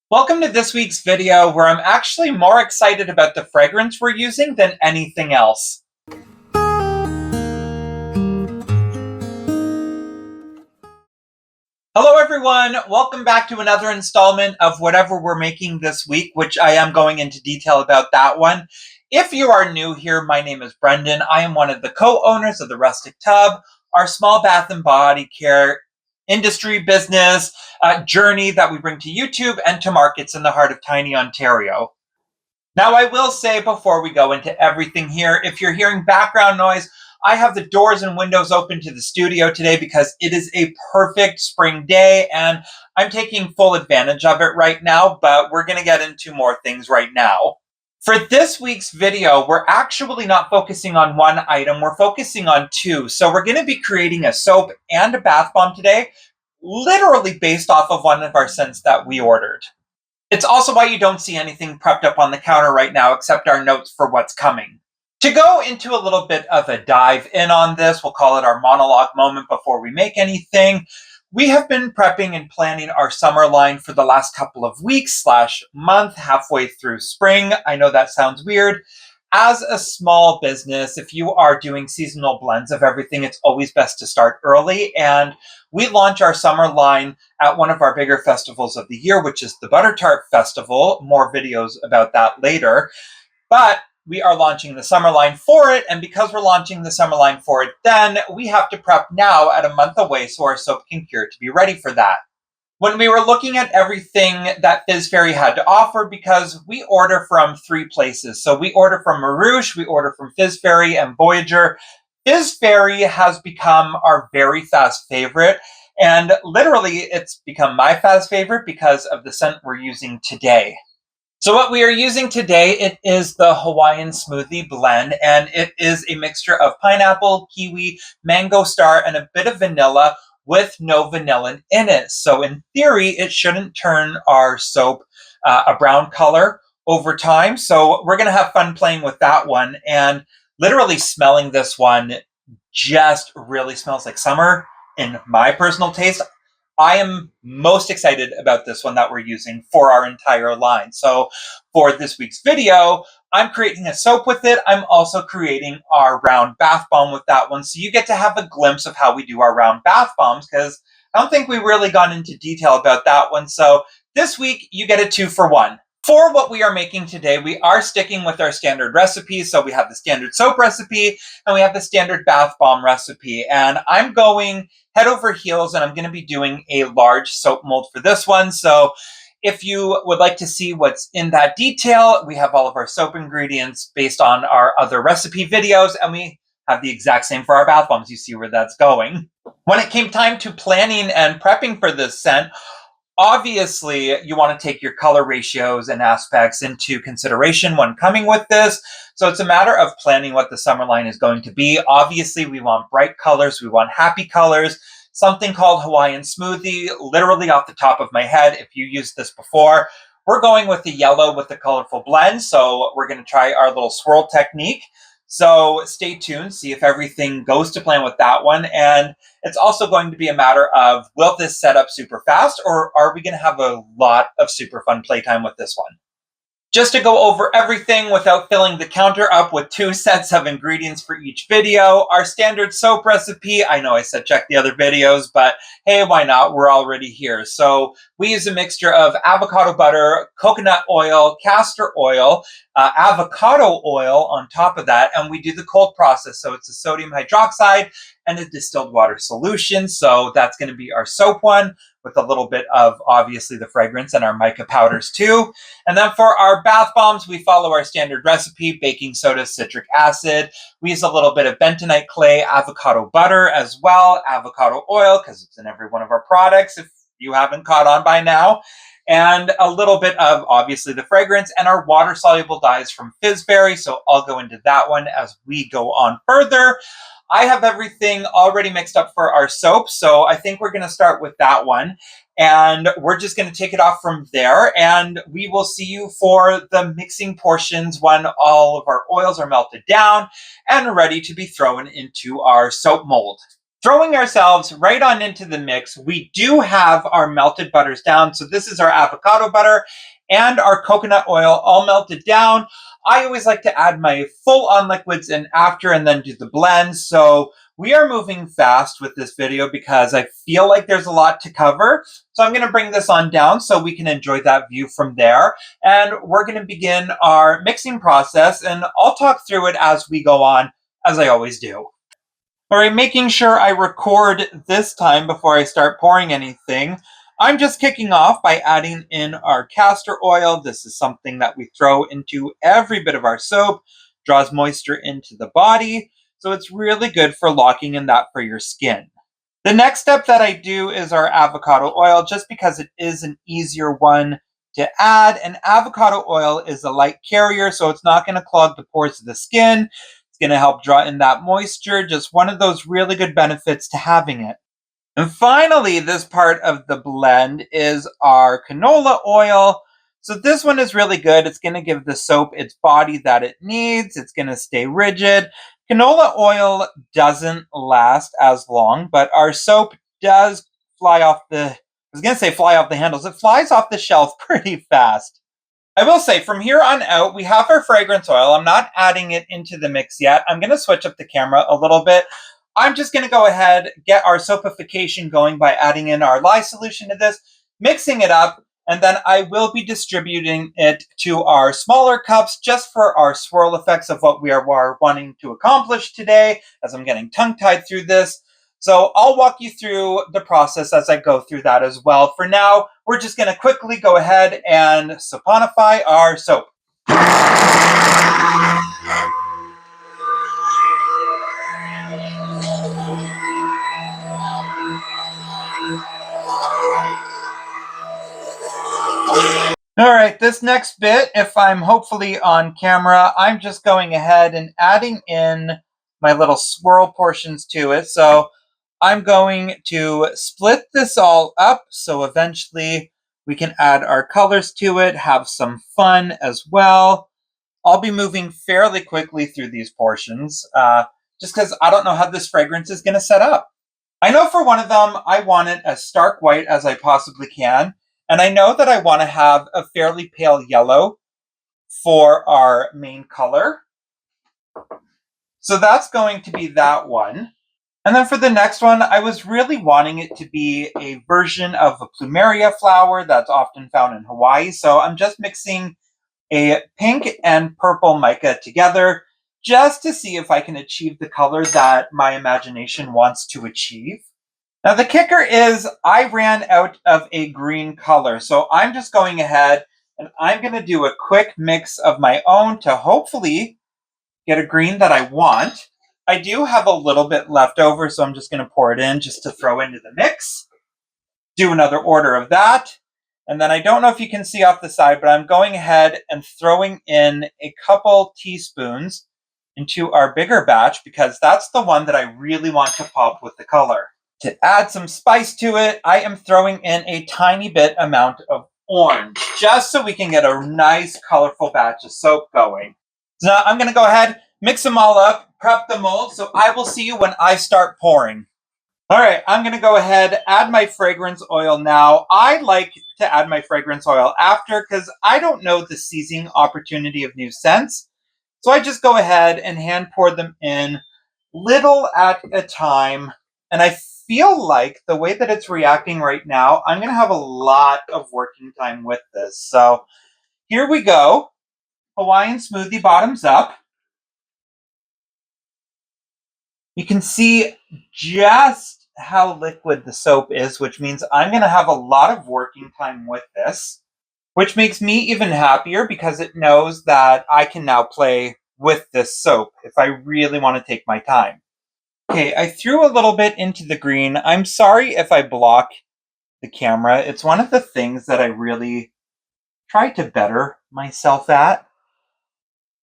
Welcome to this week's video where I'm actually more excited about the fragrance we're using than anything else. Hello everyone, welcome back to another installment of whatever we're making this week, which I am going into detail about that one. If you are new here, my name is Brendan. I am one of the co-owners of the Rustic Tub, our small bath and body care industry business journey that we bring to YouTube and to markets in the heart of tiny Ontario. Now, I will say before we go into everything here, if you're hearing background noise, I have the doors and windows open to the studio today because it is a perfect spring day and I'm taking full advantage of it right now, but we're going to get into more things right now. For this week's video, we're actually not focusing on one item, we're focusing on two. So we're going to be creating a soap and a bath bomb today, literally based off of one of our scents that we ordered. It's also why you don't see anything prepped up on the counter right now except our notes for what's coming. To go into a little bit of a dive in on this, we'll call it our monologue moment before we make anything. We have been prepping and planning our summer line for the last couple of weeks / month, halfway through spring. I know that sounds weird. As a small business, if you are doing seasonal blends of everything, it's always best to start early. And we launch our summer line at one of our bigger festivals of the year, which is the Butter Tart Festival. More videos about that later. But we are launching the summer line for it. And because we're launching the summer line for it, then we have to prep now at a month away so our soap can cure to be ready for that. When we were looking at everything that Fizz Fairy had to offer, because we order from 3 places. So we order from Marouche, we order from Fizz Fairy and Voyager. Fizz Fairy has become our very fast favorite. And literally, it's become my fast favorite because of the scent we're using today. So what we are using today, it is the Hawaiian Smoothie blend, and it is a mixture of pineapple, kiwi, mango star, and a bit of vanilla with no vanillin in it. So in theory, it shouldn't turn our soap a brown color over time. So we're going to have fun playing with that one. And literally smelling this one just really smells like summer in my personal taste. I am most excited about this one that we're using for our entire line. So for this week's video, I'm creating a soap with it. I'm also creating our round bath bomb with that one. So you get to have a glimpse of how we do our round bath bombs, because I don't think we really got into detail about that one. So this week, you get a 2 for 1. For what we are making today, we are sticking with our standard recipes. So we have the standard soap recipe and we have the standard bath bomb recipe. And I'm going head over heels and I'm going to be doing a large soap mold for this one. So if you would like to see what's in that detail, we have all of our soap ingredients based on our other recipe videos, and we have the exact same for our bath bombs. You see where that's going. When it came time to planning and prepping for this scent, obviously, you want to take your color ratios and aspects into consideration when coming with this. So it's a matter of planning what the summer line is going to be. Obviously, we want bright colors. We want happy colors. Something called Hawaiian Smoothie, literally off the top of my head, if you used this before. We're going with the yellow with the colorful blend. So we're going to try our little swirl technique. So stay tuned, see if everything goes to plan with that one. And it's also going to be a matter of, will this set up super fast, or are we going to have a lot of super fun playtime with this one? Just to go over everything without filling the counter up with 2 sets of ingredients for each video, our standard soap recipe, I know I said check the other videos, but hey, why not? We're already here. So we use a mixture of avocado butter, coconut oil, castor oil, avocado oil on top of that, and we do the cold process. So it's a sodium hydroxide and a distilled water solution. So that's going to be our soap one, with a little bit of, obviously, the fragrance and our mica powders too. And then for our bath bombs, we follow our standard recipe: baking soda, citric acid. We use a little bit of bentonite clay, avocado butter as well, avocado oil, because it's in every one of our products, if you haven't caught on by now. And a little bit of, obviously, the fragrance and our water-soluble dyes from Fizz Fairy. So I'll go into that one as we go on further. I have everything already mixed up for our soap, so I think we're going to start with that one. And we're just going to take it off from there, and we will see you for the mixing portions when all of our oils are melted down and ready to be thrown into our soap mold. Throwing ourselves right on into the mix, we do have our melted butters down. So this is our avocado butter and our coconut oil all melted down. I always like to add my full-on liquids in after and then do the blend. So we are moving fast with this video because I feel like there's a lot to cover. So I'm going to bring this on down so we can enjoy that view from there. And we're going to begin our mixing process, and I'll talk through it as we go on, as I always do. All right, making sure I record this time before I start pouring anything. I'm just kicking off by adding in our castor oil. This is something that we throw into every bit of our soap, draws moisture into the body, so it's really good for locking in that for your skin. The next step that I do is our avocado oil, just because it is an easier one to add. And avocado oil is a light carrier, so it's not going to clog the pores of the skin. It's going to help draw in that moisture. Just one of those really good benefits to having it. And finally, this part of the blend is our canola oil. So this one is really good. It's going to give the soap its body that it needs. It's going to stay rigid. Canola oil doesn't last as long, but our soap does fly off the, I was going to say fly off the handles. It flies off the shelf pretty fast. I will say, from here on out, we have our fragrance oil. I'm not adding it into the mix yet. I'm going to switch up the camera a little bit. I'm just going to go ahead, get our soapification going by adding in our lye solution to this, mixing it up, and then I will be distributing it to our smaller cups just for our swirl effects of what we are wanting to accomplish today, as I'm getting tongue-tied through this. So I'll walk you through the process as I go through that as well. For now, we're just going to quickly go ahead and saponify our soap. All right, this next bit, if I'm hopefully on camera, I'm just going ahead and adding in my little swirl portions to it. So I'm going to split this all up so eventually we can add our colors to it, have some fun as well. I'll be moving fairly quickly through these portions just because I don't know how this fragrance is going to set up. I know for one of them, I want it as stark white as I possibly can. And I know that I want to have a fairly pale yellow for our main color. So that's going to be that one. And then for the next one, I was really wanting it to be a version of a plumeria flower that's often found in Hawaii. So I'm just mixing a pink and purple mica together just to see if I can achieve the color that my imagination wants to achieve. Now the kicker is I ran out of a green color, so I'm just going ahead and I'm going to do a quick mix of my own to hopefully get a green that I want. I do have a little bit left over, so I'm just going to pour it in just to throw into the mix. Do another order of that. And then I don't know if you can see off the side, but I'm going ahead and throwing in a couple teaspoons into our bigger batch because that's the one that I really want to pop with the color. To add some spice to it, I am throwing in a tiny bit amount of orange, just so we can get a nice colorful batch of soap going. So now I'm going to go ahead, mix them all up, prep the mold, so I will see you when I start pouring. All right, I'm going to go ahead, add my fragrance oil now. I like to add my fragrance oil after because I don't know the seizing opportunity of new scents. So I just go ahead and hand pour them in little at a time. And I feel like the way that it's reacting right now, I'm going to have a lot of working time with this. So here we go. Hawaiian Smoothie bottoms up. You can see just how liquid the soap is, which means I'm going to have a lot of working time with this, which makes me even happier because it knows that I can now play with this soap if I really want to take my time. Okay, I threw a little bit into the green. I'm sorry if I block the camera. It's one of the things that I really try to better myself at.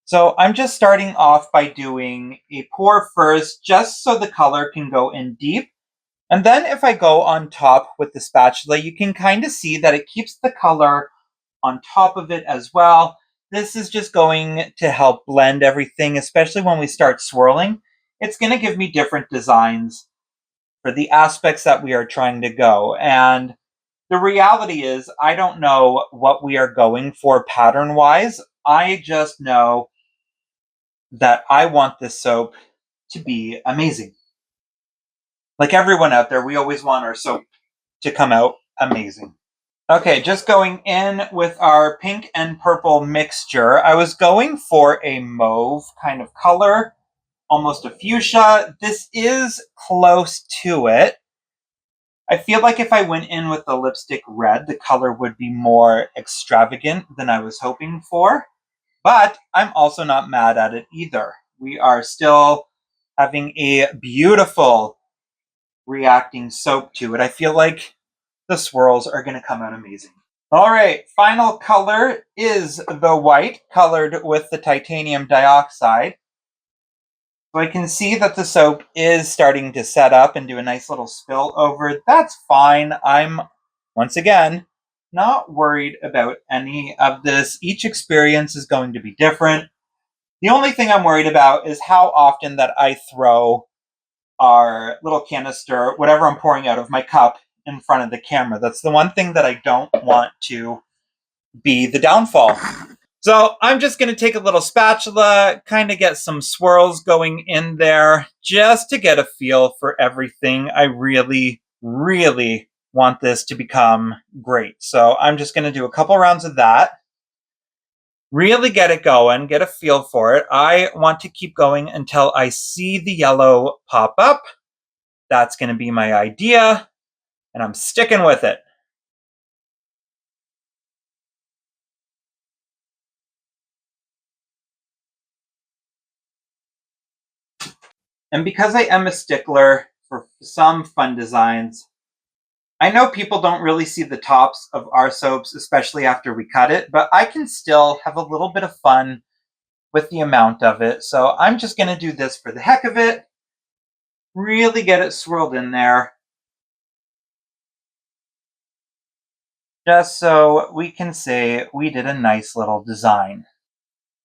So I'm just starting off by doing a pour first, just so the color can go in deep. And then if I go on top with the spatula, you can kind of see that it keeps the color on top of it as well. This is just going to help blend everything, especially when we start swirling. It's going to give me different designs for the aspects that we are trying to go. And the reality is, I don't know what we are going for pattern-wise. I just know that I want this soap to be amazing. Like everyone out there, we always want our soap to come out amazing. Okay, just going in with our pink and purple mixture. I was going for a mauve kind of color, almost a fuchsia. This is close to it. I feel like if I went in with the lipstick red, the color would be more extravagant than I was hoping for. But I'm also not mad at it either. We are still having a beautiful reacting soap to it. I feel like the swirls are going to come out amazing. All right, final color is the white, colored with the titanium dioxide. So I can see that the soap is starting to set up and do a nice little spill over. That's fine. I'm, once again, not worried about any of this. Each experience is going to be different. The only thing I'm worried about is how often that I throw our little canister, whatever I'm pouring out of my cup, in front of the camera. That's the one thing that I don't want to be the downfall. So I'm just going to take a little spatula, kind of get some swirls going in there, just to get a feel for everything. I really, really want this to become great. So I'm just going to do a couple rounds of that. Really get it going, get a feel for it. I want to keep going until I see the yellow pop up. That's going to be my idea, and I'm sticking with it. And because I am a stickler for some fun designs, I know people don't really see the tops of our soaps, especially after we cut it, but I can still have a little bit of fun with the amount of it. So I'm just going to do this for the heck of it. Really get it swirled in there. Just so we can say we did a nice little design.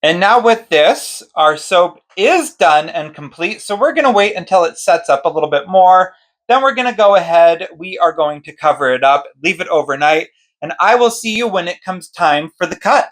And now with this, our soap is done and complete. So we're going to wait until it sets up a little bit more. Then we're going to go ahead. We are going to cover it up, leave it overnight, and I will see you when it comes time for the cut.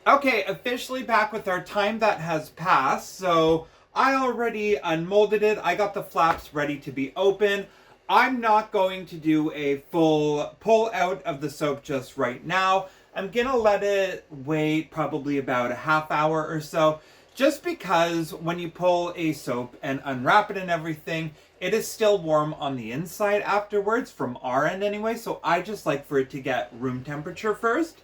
Okay, officially back with our time that has passed. So I already unmolded it. I got the flaps ready to be open. I'm not going to do a full pull out of the soap just right now. I'm gonna let it wait probably about a half hour or so, just because when you pull a soap and unwrap it and everything, it is still warm on the inside afterwards, from our end anyway, so I just like for it to get room temperature first.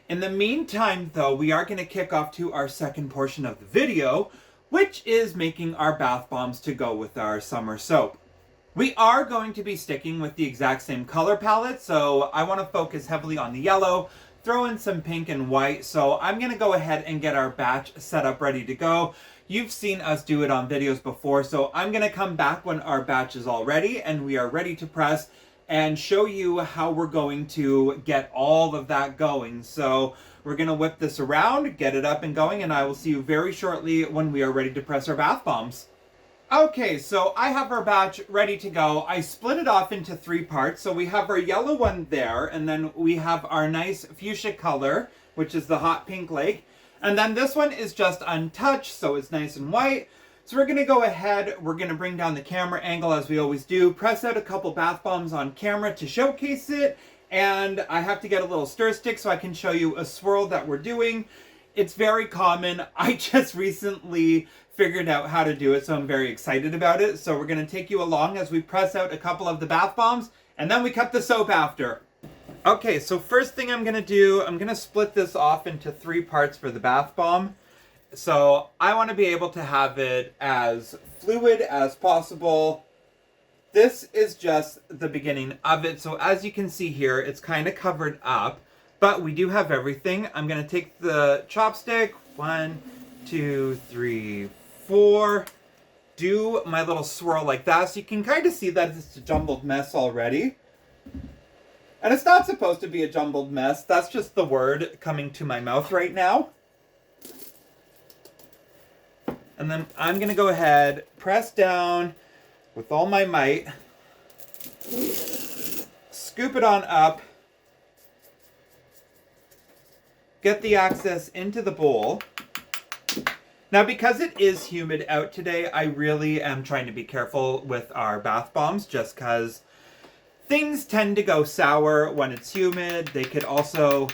In the meantime, though, we are going to kick off to our second portion of the video, which is making our bath bombs to go with our summer soap. We are going to be sticking with the exact same color palette, so I want to focus heavily on the yellow, throw in some pink and white, so I'm going to go ahead and get our batch set up ready to go. You've seen us do it on videos before, so I'm going to come back when our batch is all ready and we are ready to press and show you how we're going to get all of that going. So we're going to whip this around, get it up and going, and I will see you very shortly when we are ready to press our bath bombs. Okay, so I have our batch ready to go. I split it off into 3 parts. So we have our yellow one there, and then we have our nice fuchsia color, which is the hot pink lake. And then this one is just untouched, so it's nice and white. So we're gonna go ahead, we're gonna bring down the camera angle as we always do, press out a couple bath bombs on camera to showcase it, and I have to get a little stir stick so I can show you a swirl that we're doing. It's very common. I just recently figured out how to do it, so I'm very excited about it. So we're gonna take you along as we press out a couple of the bath bombs, and then we cut the soap after. Okay, so first thing I'm gonna do, I'm gonna split this off into 3 parts for the bath bomb. So I want to be able to have it as fluid as possible. This is just the beginning of it. So as you can see here, it's kind of covered up, but we do have everything. I'm going to take the chopstick, 1, 2, 3, 4, do my little swirl like that. So you can kind of see that it's a jumbled mess already. And it's not supposed to be a jumbled mess. That's just the word coming to my mouth right now. And then I'm going to go ahead, press down, with all my might. Scoop it on up. Get the access into the bowl. Now, because it is humid out today, I really am trying to be careful with our bath bombs, just because things tend to go sour when it's humid. They could also...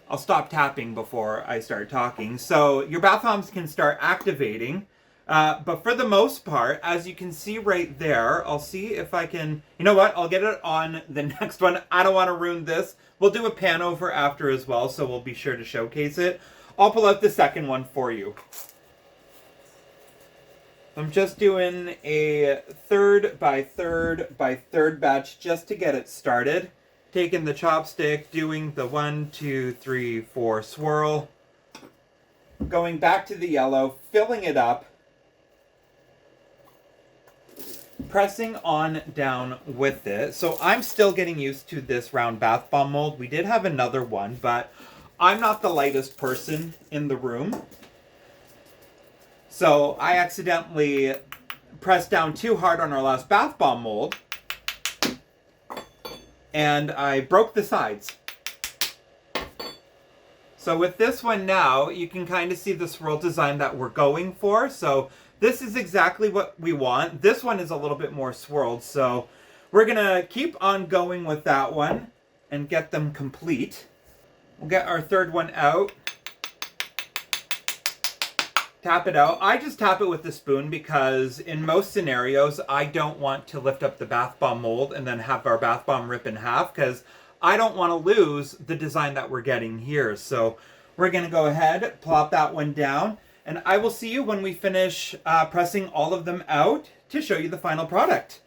I'll stop tapping before I start talking. So your bath bombs can start activating. But for the most part, as you can see right there, I'll see if I can... You know what? I'll get it on the next one. I don't want to ruin this. We'll do a pan over after as well, so we'll be sure to showcase it. I'll pull out the second one for you. I'm just doing a 3rd by 3rd by 3rd batch just to get it started. Taking the chopstick, doing the 1, 2, 3, 4 swirl. Going back to the yellow, filling it up. Pressing on down with it. So I'm still getting used to this round bath bomb mold. We did have another one, but I'm not the lightest person in the room. So I accidentally pressed down too hard on our last bath bomb mold. And I broke the sides. So with this one now, you can kind of see the swirl design that we're going for. So this is exactly what we want. This one is a little bit more swirled, so we're gonna keep on going with that one and get them complete. We'll get our third one out. Tap it out. I just tap it with the spoon because in most scenarios, I don't want to lift up the bath bomb mold and then have our bath bomb rip in half because I don't want to lose the design that we're getting here. So we're gonna go ahead, plop that one down. And I will see you when we finish pressing all of them out to show you the final product.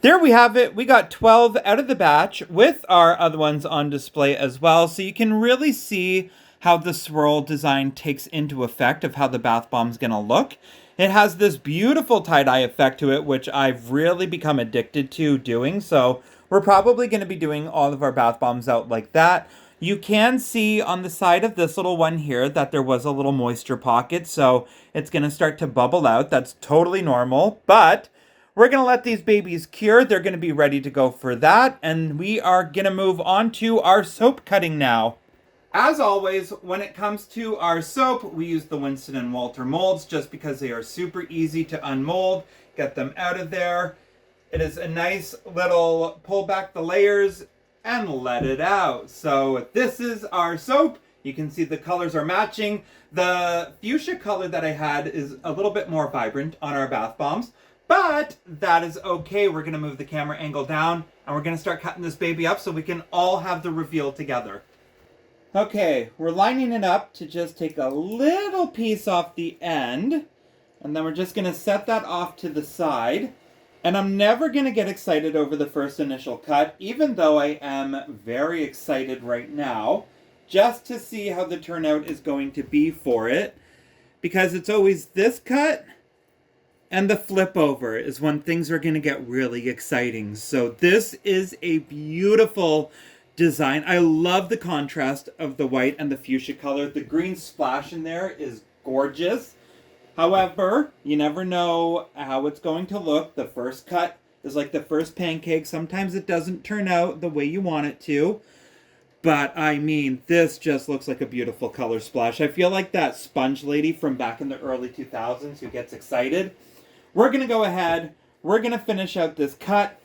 There we have it. We got 12 out of the batch with our other ones on display as well. So you can really see how the swirl design takes into effect of how the bath bomb's gonna look. It has this beautiful tie-dye effect to it, which I've really become addicted to doing. So we're probably gonna be doing all of our bath bombs out like that. You can see on the side of this little one here that there was a little moisture pocket, so it's going to start to bubble out. That's totally normal, but we're going to let these babies cure. They're going to be ready to go for that, and we are going to move on to our soap cutting now. As always, when it comes to our soap, we use the Winston and Walter molds just because they are super easy to unmold, get them out of there. It is a nice little pull back the layers and let it out. So this is our soap. You can see the colors are matching. The fuchsia color that I had is a little bit more vibrant on our bath bombs, but that is okay. We're gonna move the camera angle down and we're gonna start cutting this baby up so we can all have the reveal together. Okay, we're lining it up to just take a little piece off the end, and then we're just gonna set that off to the side. And I'm never going to get excited over the first initial cut, even though I am very excited right now, just to see how the turnout is going to be for it. Because it's always this cut and the flip over is when things are going to get really exciting. So this is a beautiful design. I love the contrast of the white and the fuchsia color. The green splash in there is gorgeous. However, you never know how it's going to look. The first cut is like the first pancake. Sometimes it doesn't turn out the way you want it to. But, I mean, this just looks like a beautiful color splash. I feel like that sponge lady from back in the early 2000s who gets excited. We're going to go ahead. We're going to finish out this cut.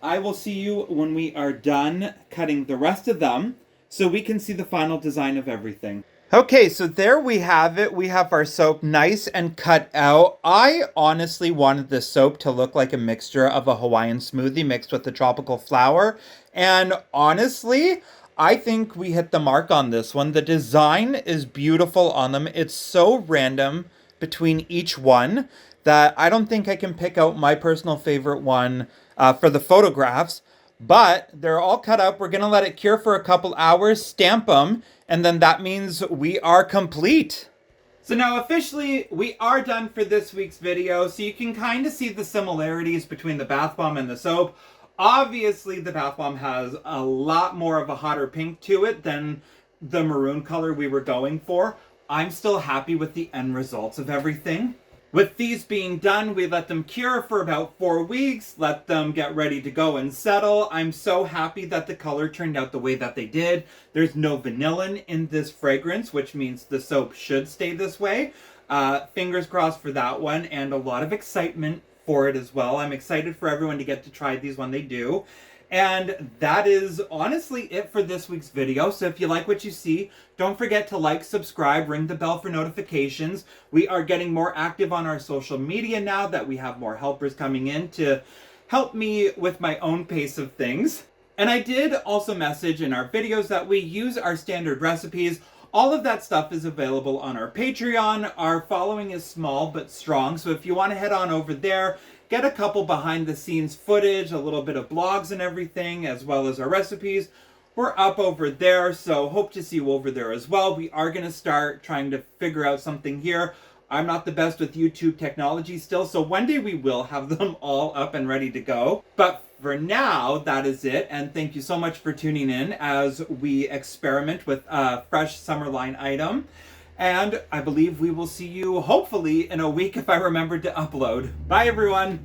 I will see you when we are done cutting the rest of them so we can see the final design of everything. Okay, so there we have it. We have our soap nice and cut out. I honestly wanted this soap to look like a mixture of a Hawaiian smoothie mixed with a tropical flower. And honestly, I think we hit the mark on this one. The design is beautiful on them. It's so random between each one that I don't think I can pick out my personal favorite one for the photographs. But they're all cut up. We're going to let it cure for a couple hours, stamp them, and then that means we are complete. So now officially, we are done for this week's video. So you can kind of see the similarities between the bath bomb and the soap. Obviously, the bath bomb has a lot more of a hotter pink to it than the maroon color we were going for. I'm still happy with the end results of everything. With these being done, we let them cure for about 4 weeks, let them get ready to go and settle. I'm so happy that the color turned out the way that they did. There's no vanillin in this fragrance, which means the soap should stay this way. Fingers crossed for that one, and a lot of excitement for it as well. I'm excited for everyone to get to try these when they do. And that is honestly it for this week's video. So if you like what you see, don't forget to like, subscribe, ring the bell for notifications. We are getting more active on our social media now that we have more helpers coming in to help me with my own pace of things. And I did also message in our videos that we use our standard recipes. All of that stuff is available on our Patreon. Our following is small but strong, so if you want to head on over there, get a couple behind the scenes footage, a little bit of blogs and everything, as well as our recipes, we're up over there, so hope to see you over there as well. We are going to start trying to figure out something here. I'm not the best with YouTube technology still, so one day we will have them all up and ready to go. But for now, that is it, and thank you so much for tuning in as we experiment with a fresh summer line item. And I believe we will see you hopefully in a week if I remember to upload. Bye everyone!